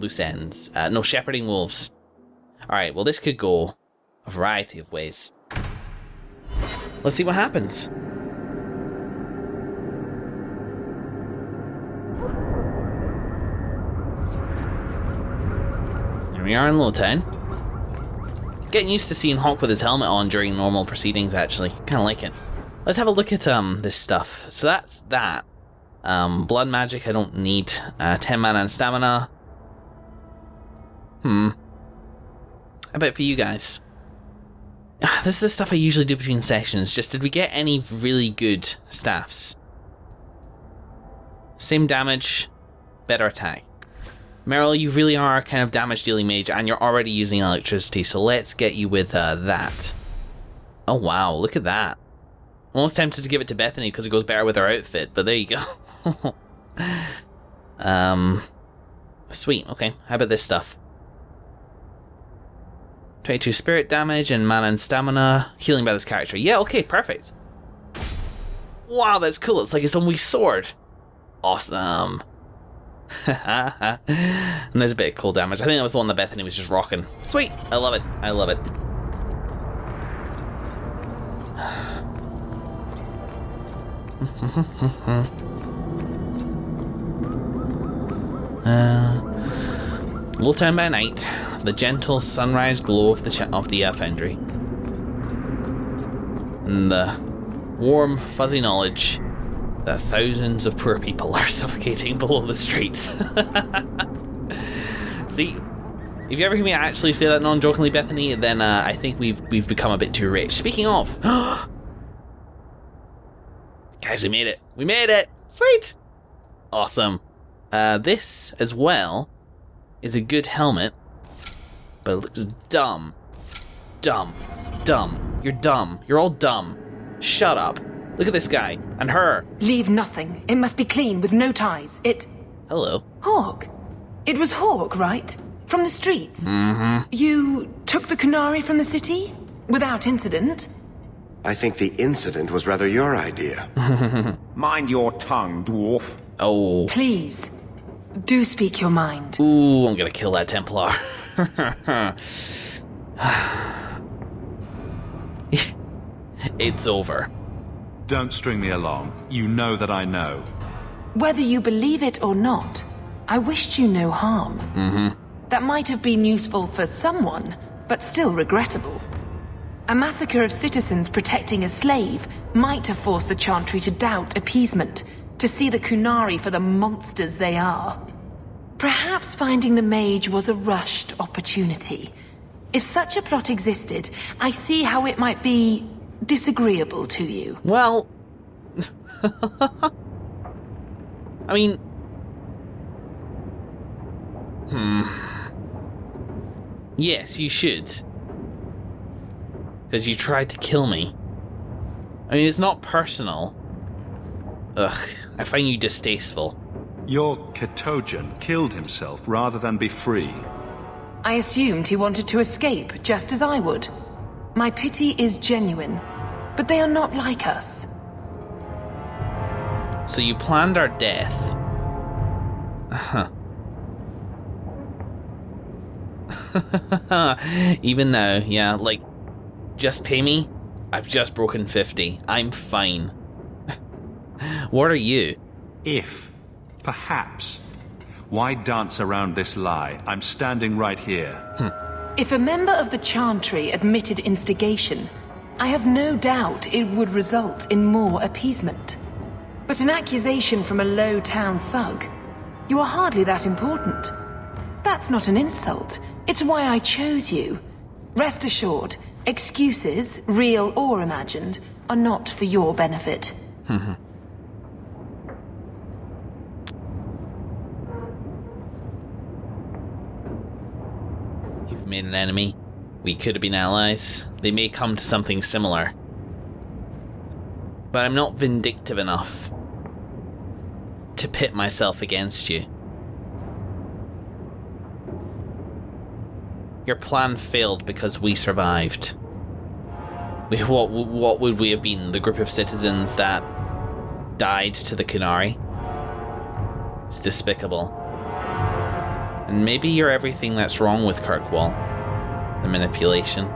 loose ends. No, shepherding wolves. Alright, well this could go a variety of ways. Let's see what happens. Here we are in Lowtown. Getting used to seeing Hawke with his helmet on during normal proceedings, actually. Kind of like it. Let's have a look at this stuff. So that's that. Blood magic I don't need. 10 mana and stamina. How about for you guys? This is the stuff I usually do between sessions. Just did we get any really good staffs? Same damage, better attack. Meryl, you really are a kind of damage dealing mage and you're already using electricity, so let's get you with that. Oh wow, look at that. I'm almost tempted to give it to Bethany because it goes better with her outfit, but there you go. Sweet, okay. How about this stuff? 22 spirit damage and mana and stamina. Healing by this character. Yeah, okay, perfect. Wow, that's cool. It's like its own wee sword. Awesome. And there's a bit of cool damage. I think that was the one that Bethany was just rocking. Sweet, I love it. I love it. Lowtown by night, the gentle sunrise glow of the foundry, and the warm, fuzzy knowledge that thousands of poor people are suffocating below the streets. See, if you ever hear me actually say that non-jokingly, Bethany, then I think we've become a bit too rich. Speaking of, guys, we made it. We made it. Sweet. Awesome. This as well is a good helmet, but it looks dumb. Dumb. It's dumb. You're dumb. You're all dumb. Shut up. Look at this guy. And her. Leave nothing. It must be clean, with no ties. Hello. Hawke. It was Hawke, right? From the streets? Mm-hmm. You took the Kunari from the city? Without incident? I think the incident was rather your idea. Mind your tongue, dwarf. Oh. Please. Do speak your mind. Ooh, I'm gonna kill that Templar. It's over. Don't string me along. You know that I know. Whether you believe it or not, I wished you no harm. Mm-hmm. That might have been useful for someone, but still regrettable. A massacre of citizens protecting a slave might have forced the Chantry to doubt appeasement, to see the Kunari for the monsters they are. Perhaps finding the mage was a rushed opportunity. If such a plot existed, I see how it might be disagreeable to you. Well, I mean, yes, you should. Because you tried to kill me. I mean, it's not personal. Ugh, I find you distasteful. Your Ketogen killed himself rather than be free. I assumed he wanted to escape, just as I would. My pity is genuine, but they are not like us. So you planned our death. Huh. Even now, yeah, like, just pay me. I've just broken 50. I'm fine. What are you? If, perhaps. Why dance around this lie? I'm standing right here. If a member of the Chantry admitted instigation, I have no doubt it would result in more appeasement. But an accusation from a low-town thug, you are hardly that important. That's not an insult. It's why I chose you. Rest assured, excuses, real or imagined, are not for your benefit. You've made an enemy. We could have been allies. They may come to something similar. But I'm not vindictive enough to pit myself against you. Your plan failed because we survived. What would we have been? The group of citizens that died to the Kunari? It's despicable. And maybe you're everything that's wrong with Kirkwall. The manipulation.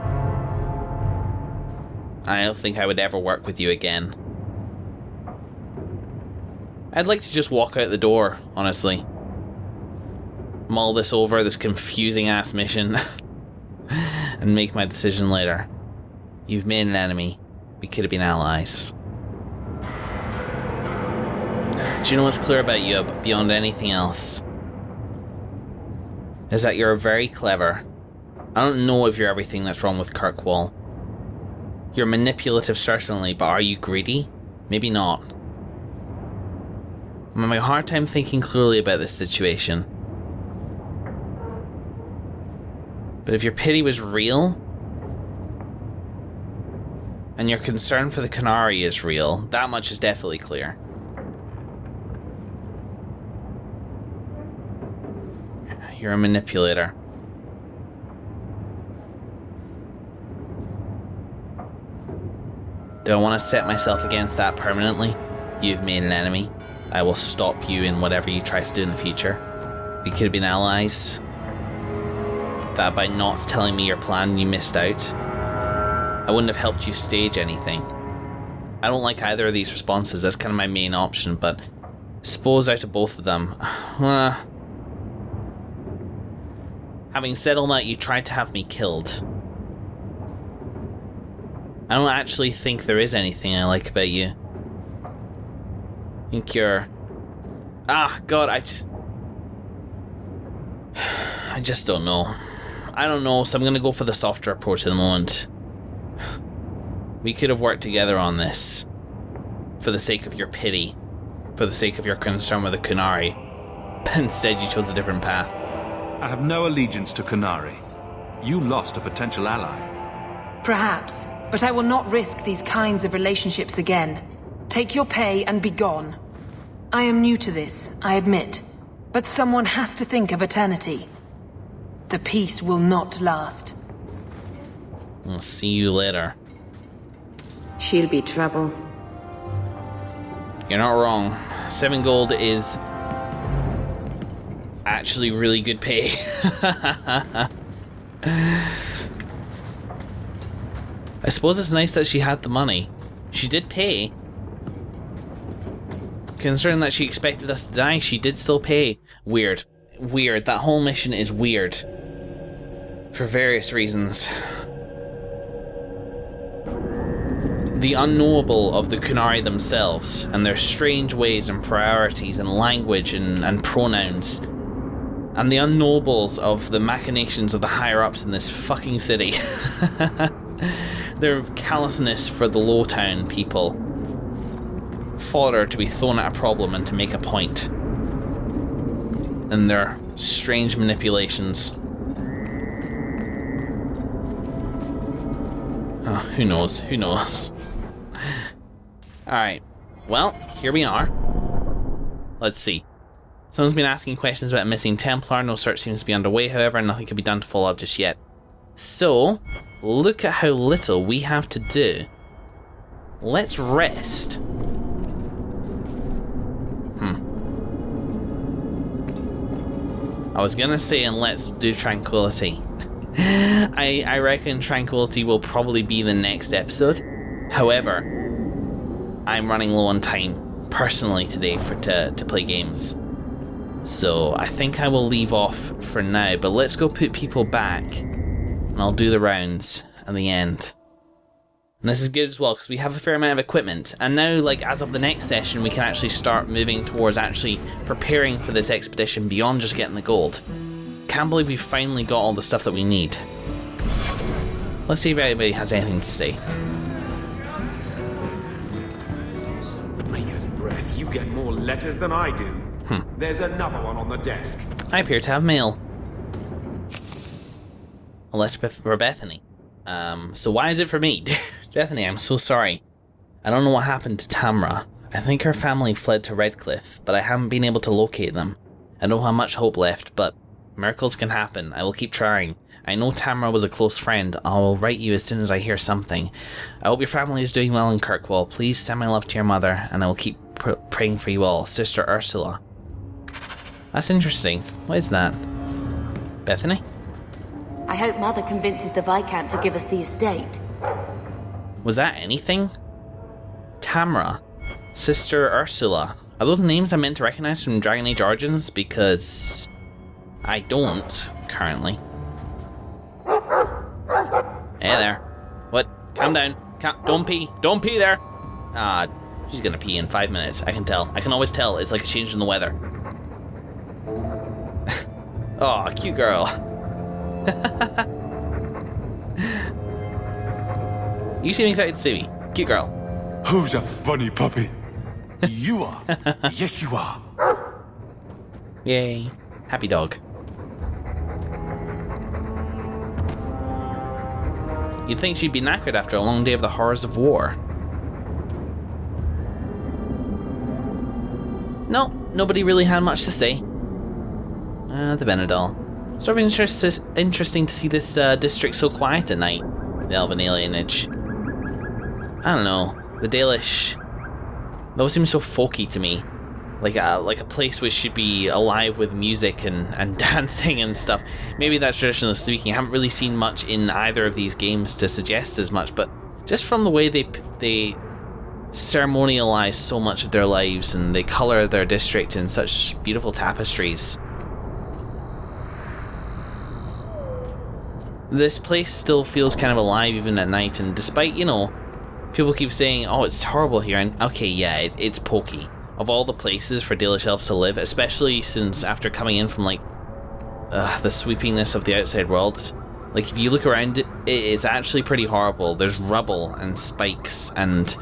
I don't think I would ever work with you again. I'd like to just walk out the door, honestly. Mull this over, this confusing ass mission, and make my decision later. You've made an enemy. We could have been allies. Do you know what's clear about you beyond anything else? Is that you're very clever. I don't know if you're everything that's wrong with Kirkwall. You're manipulative, certainly, but are you greedy? Maybe not. I'm having a hard time thinking clearly about this situation. But if your pity was real, and your concern for the Qunari is real, that much is definitely clear. You're a manipulator. Do I want to set myself against that permanently? You've made an enemy. I will stop you in whatever you try to do in the future. We could have been allies. That by not telling me your plan, you missed out. I wouldn't have helped you stage anything. I don't like either of these responses. That's kind of my main option, but I suppose out of both of them... Having said all that, you tried to have me killed. I don't actually think there is anything I like about you. I think you're... God, I just don't know. I don't know, so I'm gonna go for the softer approach at the moment. We could have worked together on this. For the sake of your pity. For the sake of your concern with the Qunari. But instead you chose a different path. I have no allegiance to Qunari. You lost a potential ally. Perhaps, but I will not risk these kinds of relationships again. Take your pay and be gone. I am new to this, I admit, but someone has to think of eternity. The peace will not last. I'll see you later. She'll be trouble. You're not wrong. 7 gold is actually really good pay. I suppose it's nice that she had the money. She did pay. Considering that she expected us to die, she did still pay. Weird. Weird. That whole mission is weird. For various reasons. The unknowable of the Qunari themselves, and their strange ways and priorities and language and pronouns. And the unknowables of the machinations of the higher-ups in this fucking city. Their callousness for the low-town people. Fodder to be thrown at a problem and to make a point. And their strange manipulations. Oh, who knows? Who knows? Alright. Well, here we are. Let's see. Someone's been asking questions about a missing Templar. No search seems to be underway, however, nothing can be done to follow up just yet. So, look at how little we have to do. Let's rest. I was gonna say, and let's do Tranquility. I reckon Tranquility will probably be the next episode. However, I'm running low on time, personally, today to play games. So, I think I will leave off for now, but let's go put people back. And I'll do the rounds at the end. And this is good as well, because we have a fair amount of equipment. And now, like, as of the next session, we can actually start moving towards actually preparing for this expedition beyond just getting the gold. Can't believe we finally got all the stuff that we need. Let's see if anybody has anything to say. Maker's breath, you get more letters than I do. There's another one on the desk. I appear to have mail. A letter for Bethany. So why is it for me? Bethany, I'm so sorry. I don't know what happened to Tamra. I think her family fled to Redcliffe, but I haven't been able to locate them. I don't have much hope left, but miracles can happen. I will keep trying. I know Tamra was a close friend. I will write you as soon as I hear something. I hope your family is doing well in Kirkwall. Please send my love to your mother, and I will keep praying for you all. Sister Ursula. That's interesting. What is that? Bethany? I hope Mother convinces the Viscount to give us the estate. Was that anything? Tamra. Sister Ursula. Are those names I meant to recognize from Dragon Age Origins? Because I don't, currently. Hey there. What? Calm down. Don't pee. Don't pee there. Ah, she's gonna pee in 5 minutes. I can tell. I can always tell. It's like a change in the weather. Oh, cute girl. You seem excited to see me. Cute girl. Who's a funny puppy? You are. Yes, you are. Yay. Happy dog. You'd think she'd be knackered after a long day of the horrors of war. No, nobody really had much to say. The Benadal. Sort of interesting to see this district so quiet at night. The elven alienage. I don't know. The Dalish. Those seem so folky to me. Like a place which should be alive with music and dancing and stuff. Maybe that's traditionally speaking. I haven't really seen much in either of these games to suggest as much, but just from the way they ceremonialize so much of their lives and they color their district in such beautiful tapestries. This place still feels kind of alive even at night, and despite, you know, people keep saying, oh, it's horrible here, and okay, yeah, it's pokey. Of all the places for Dalish elves to live, especially since after coming in from, like, the sweepiness of the outside world, like, if you look around, it's actually pretty horrible. There's rubble and spikes and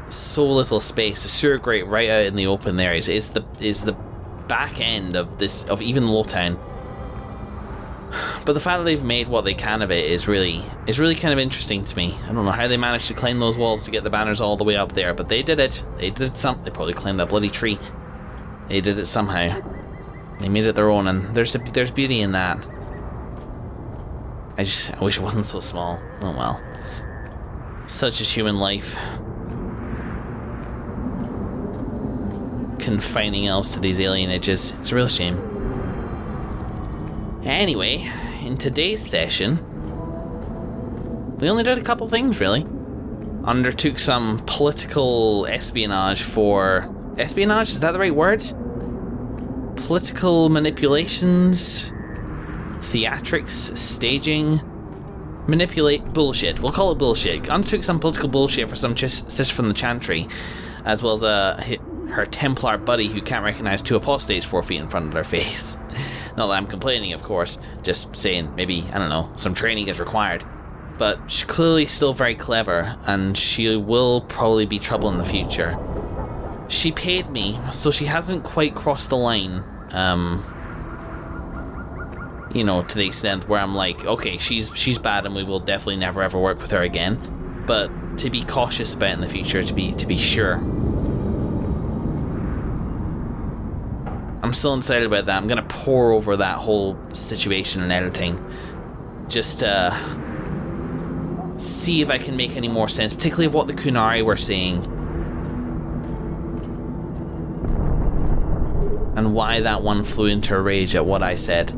so little space. The sewer grate right out in the open there is the back end of even Lowtown. But the fact that they've made what they can of it is really kind of interesting to me. I don't know how they managed to climb those walls to get the banners all the way up there, but they did it. They probably climbed that bloody tree. They did it somehow. They made it their own, and there's beauty in that. I wish it wasn't so small. Oh well. Such is human life. Confining elves to these alienages. It's a real shame. Anyway, in today's session, we only did a couple things, really. Undertook some political espionage for... Espionage? Is that the right word? Political manipulations, theatrics, staging, bullshit. We'll call it bullshit. Undertook some political bullshit for some sister from the Chantry, as well as her Templar buddy who can't recognize two apostates 4 feet in front of their face. Not that I'm complaining, of course, just saying maybe, I don't know, some training is required. But she's clearly still very clever, and she will probably be trouble in the future. She paid me, so she hasn't quite crossed the line, you know, to the extent where I'm like, okay, she's bad and we will definitely never ever work with her again. But to be cautious about in the future, to be sure. I'm still undecided about that. I'm going to pore over that whole situation in editing. Just see if I can make any more sense, particularly of what the Kunari were saying. And why that one flew into a rage at what I said.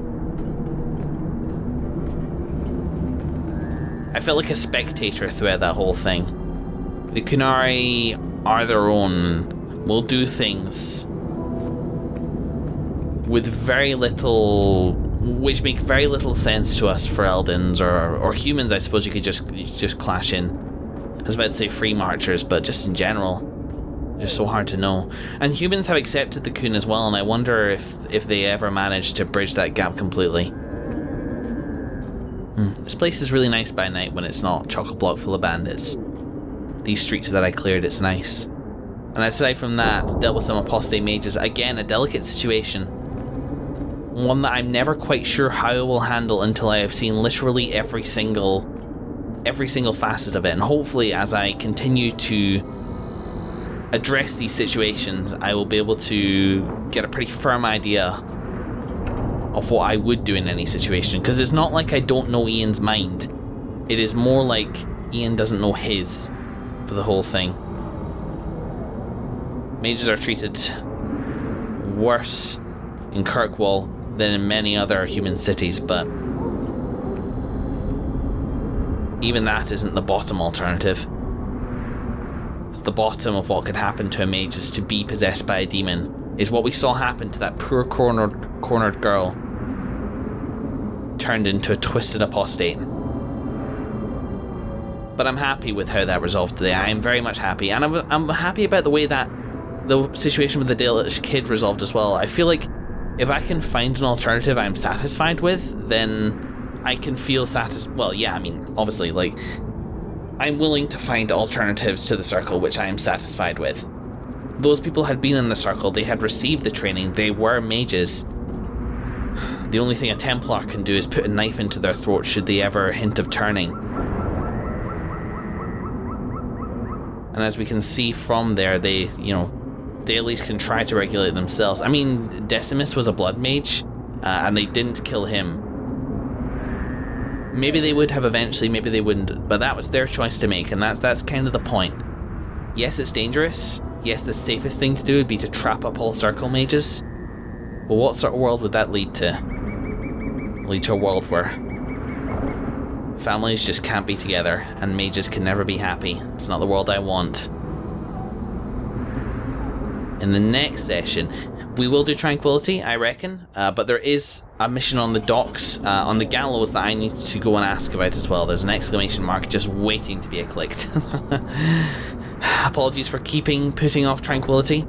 I felt like a spectator throughout that whole thing. The Kunari are their own, will do things with very little, which make very little sense to us for Eldins or humans. I suppose you could just clash in. I was about to say free marchers, but just in general, just so hard to know. And humans have accepted the Kun as well, and I wonder if they ever managed to bridge that gap completely. This place is really nice by night when it's not chock-a-block full of bandits. These streets that I cleared, it's nice. And aside from that, dealt with some apostate mages. Again, a delicate situation. One that I'm never quite sure how I will handle until I have seen literally every single facet of it. And hopefully, as I continue to address these situations, I will be able to get a pretty firm idea of what I would do in any situation. Because it's not like I don't know Ian's mind. It is more like Ian doesn't know his for the whole thing. Mages are treated worse in Kirkwall than in many other human cities, but even that isn't the bottom alternative. It's the bottom of what could happen to a mage is to be possessed by a demon, is what we saw happen to that poor cornered girl, turned into a twisted apostate. But I'm happy with how that resolved today. I am very much happy, and I'm happy about the way that the situation with the Dalish kid resolved as well. I feel like if I can find an alternative I'm satisfied with, then I can feel well, yeah, I mean, obviously, like, I'm willing to find alternatives to the Circle which I am satisfied with. Those people had been in the Circle, they had received the training, they were mages. The only thing a Templar can do is put a knife into their throat should they ever hint of turning. And as we can see from there, they at least can try to regulate themselves. I mean, Decimus was a blood mage, and they didn't kill him. Maybe they would have eventually, maybe they wouldn't, but that was their choice to make, and that's kind of the point. Yes, it's dangerous. Yes, the safest thing to do would be to trap up all Circle mages. But what sort of world would that lead to? Lead to a world where families just can't be together and mages can never be happy. It's not the world I want. In the next session, we will do Tranquility, I reckon, but there is a mission on the docks, on the gallows, that I need to go and ask about as well. There's an exclamation mark just waiting to be clicked. Apologies for putting off Tranquility.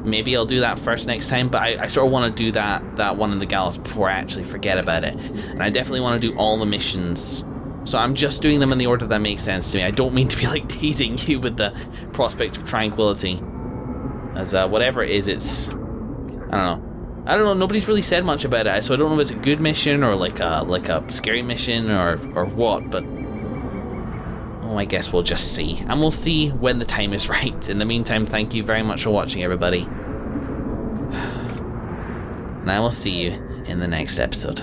Maybe I'll do that first next time, but I sort of want to do that one in the gallows before I actually forget about it. And I definitely want to do all the missions. So I'm just doing them in the order that makes sense to me. I don't mean to be like teasing you with the prospect of Tranquility. As whatever it is, it's, I don't know. Nobody's really said much about it, so I don't know if it's a good mission or like a scary mission or what. But I guess we'll just see, and we'll see when the time is right. In the meantime, thank you very much for watching, everybody, and I will see you in the next episode.